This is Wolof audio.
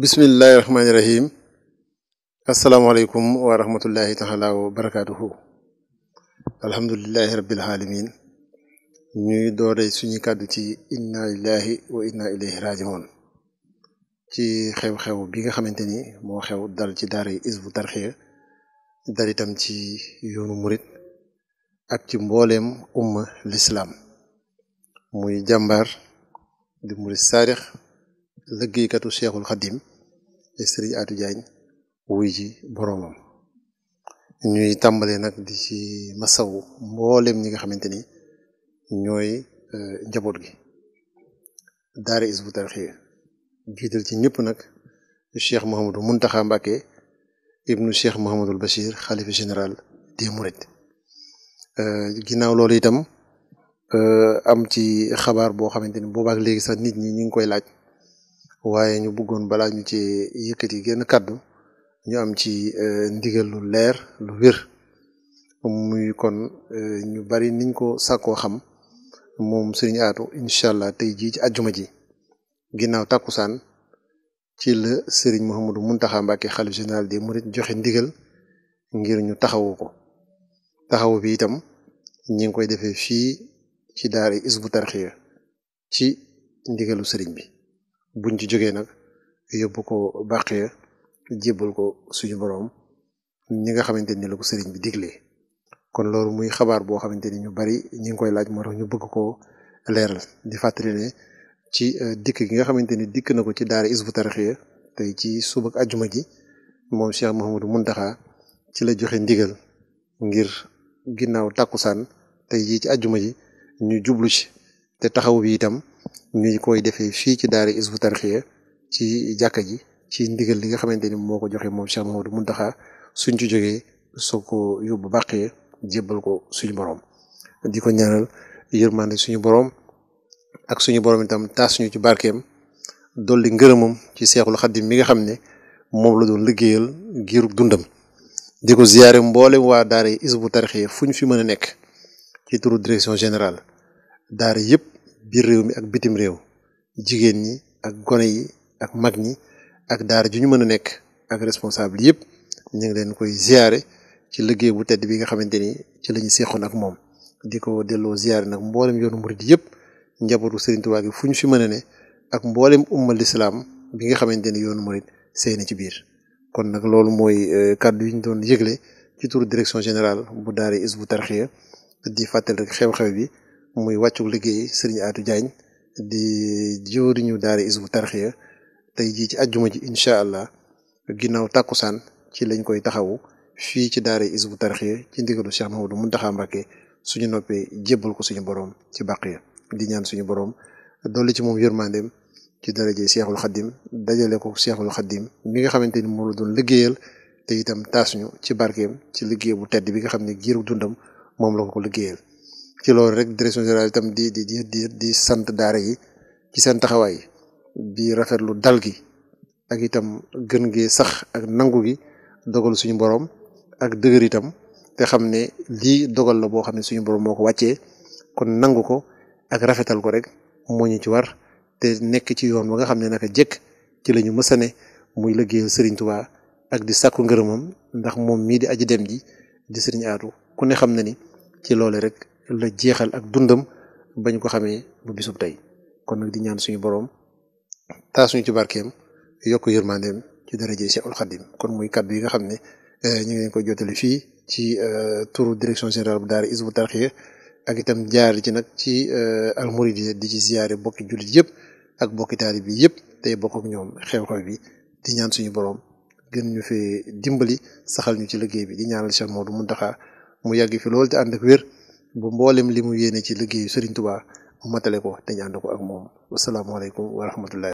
bismillahi rahmaani rahim asalaamaaleykum wa rahmatullahi taala wa barakaatuhu alhamdulilahi rabbil alamin ñuy doore suñu kàddu ci inna lillahi wa inna ilayhi rajiun ci xew-xew bi nga xamante ni moo xew dal ci daara Hizbut Tarqiyyah dal itam ci yoonu murit ak ci mbooleem umma l'islam muy jàmbaar di murit saadix liggéeykatu Cheikhul Khadim te Serigne Atou Diagne wuy ji boroomam ñuy tàmbalee nag di ci masaw mbooleem ñi nga xamante ni ñooy njaboot gi daara Hizbut Tarqiyyah jiital ci ñëpp nag Cheikh Mouhamadou Mountakha Mbacké ibnu Cheikh Mouhamadoul Bachir xalifa général des Mourides ginnaaw loolu itam am ci xabaar boo xamante ni boobaak léegi sax nit ñi ñu ngi koy laaj waaye ñu bëggoon balaa ñu ci yëkkati genn kàddu ñu am ci ndigal lu leer lu wér muy kon ñu bari niñ ko sàkkoo xam moom Serigne Atou incha allah tey jii ci àjjuma ji ginnaaw tàkkusaan ci la Serigne Mouhamadou Mountakha Mbacké xalifa général des Mourides joxe ndigal ngir ñu taxawu ko taxawu bi itam ñi ngi koy defee fii ci daara Hizbut Tarqiyyah ci ndigalu Serigne bi buñ ci jógee nag yóbbu ko Baqiya jébbal ko suñu boroom ñi nga xamante ni la ko sëriñ bi diglee kon loolu muy xabaar boo xamante ni ñu bari ñi ngi koy laaj moo tax ñu bëgg koo leeral di fàttali ne ci dikk gi nga xamante ni dikk na ko ci daara Hizbut Tarqiyyah tey ci suba ak àjjuma ji moom Cheikh Mouhamadou Mountakha ci la joxe ndigal ngir ginnaaw tàkkusaan tey jii ci àjjuma ji ñu jublu ci te taxaw bi itam ñu koy defee fii ci daara Hizbut Tarqiyyah ci jàkka ji ci ndigal li nga xamante ni moo ko joxe moom Cheikh Mouhamadou Mountakha suñ ci jógee soo ko yóbbu Baqiya jébbal ko suñu borom di ko ñaanal yërmande suñu borom ak suñu borom itam taas ñu ci barkeem dolli ngërëmam ci Seexul Xaddim mi nga xam ne moom la doon liggéeyal giirug dundam di ko ziyaare mboolem waa daara Hizbut Tarqiyyah fu ñu fi mën a nekk ci turu direction générale daara yëpp biir réew mi ak bitim réew jigéen ñi ak gone yi ak mag ñi ak daara ju ñu mën a nekk ak responsable yëpp ñu ngi leen koy ziyaare ci liggéey bu tedd bi nga xamante ni ci la ñu seexoon ak moom di ko delloo ziyaare nag mboolem yoonu murid yëpp njabootu Serigne Touba gi fu ñu fi mën a ne ak mboolem umma l'islam bi nga xamante ni yoonu murid seeni ci biir kon nag loolu mooy kàddu yi ñu doon yëgle ci turu direction générale bu daara Hizbut Tarqiyyah di fàttali rek xew-xew bi muy wàccug liggéey Serigne Atou Diagne di jëwriñu daara Hizbut Tarqiyyah tey jii ci àjjuma ji incha allah ginnaaw tàkkusaan ci lañ koy taxawu fii ci daara Hizbut Tarqiyyah ci ndigalu Cheikh Mouhamadou Mountakha Mbacké suñu noppee jébbal ko suñu borom ci Baqiya di ñaan suñu borom dolli ci moom yërmandeem ci daraje Cheikhul Khadim dajale ko Cheikhul Khadim mi nga xamante ni moom la doon liggéeyal te itam taas ñu ci barkeem ci liggéey bu tedd bi nga xam ne giiru dundam moom la ko liggéeyal. ci loolu rek direction générale itam di sant daara yi ci seen taxawaay di rafetlu dal gi ak itam gën gi sax ak nangu gi dogal suñu borom ak dëgër itam te xam ne lii dogal la boo xam ne suñu borom moo ko wàccee kon nangu ko ak rafetal ko rek moo ñu ci war te nekk ci yoon ba nga xam ne naka jekk ci la ñu mësane muy liggéeyal Serigne Touba ak di sàkku ngërëmam ndax moom mii di aji dem ji di Serigne Atou ku ne xam na ni ci loole rek la jeexal ak dundam bañ ko xamee bu bisub tey kon nag di ñaan suñu borom taas ñu ci barkeem yokk yërmandeem ci daraje Cheikhul Khadim kon muy kaddu yi nga xam ne ñu ngi leen koy jottali fii ci turu direction générale bu daara Hizbut Tarqiyyah ak itam jaar ci nag ci Al Mouridiyyah di ci ziyaare bokki jullit yëpp ak bokki taalibe bi yëpp tey bokk ak ñoom xew-xew bi di ñaan suñu borom gën ñu fee dimbali saxal ñu ci liggéey bi di ñaanal Cheikh Mouhamadou Mountakha mu yàgg fi loolu te ànd ak wér bu mboolem li mu yéene ci liggéeyu Serigne Touba mu matale ko te ñu ànd ko ak moom wasalaamaaleykum wa rahmatullahi